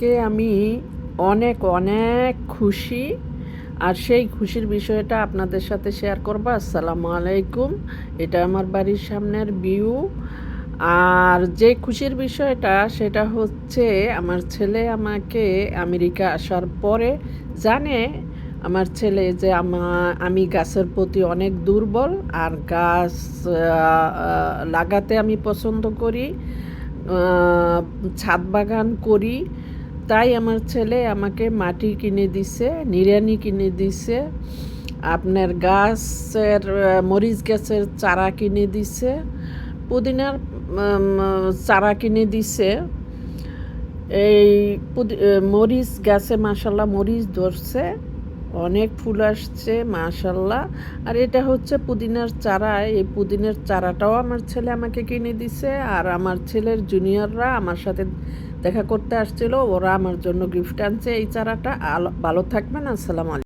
আজকে আমি অনেক অনেক খুশি। আর সেই খুশির বিষয়টা আপনাদের সাথে শেয়ার করব। আসসালামু আলাইকুম। এটা আমার বাড়ির সামনের ভিউ। আর যে খুশির বিষয়টা সেটা হচ্ছে আমার ছেলে আমাকে আমেরিকা আসার পরে জানে আমার ছেলে যে আমি গাছের প্রতি অনেক দুর্বল, আর গাছ লাগাতে আমি পছন্দ করি, ছাদ বাগান করি। তাই আমার ছেলে আমাকে মাটি কিনে দিছে, নিড়ানি কিনে দিছে, আপনার গাছের মরিচ গাছের চারা কিনে দিছে, পুদিনার চারা কিনে দিছে। এই মরিচ গাছে মাশাল্লাহ মরিচ ধরছে, অনেক ফুল আসছে মাশাল্লাহ। আর এটা হচ্ছে পুদিনার চারা। এই পুদিনার চারাটাও আমার ছেলে আমাকে কিনে দিছে। আর আমার ছেলের জুনিয়ররা আমার সাথে দেখা করতে আসছিল, ওরা আমার জন্য গিফট আনছে এই চারাটা। ভালো থাকবেন। আসসালামু আলাইকুম।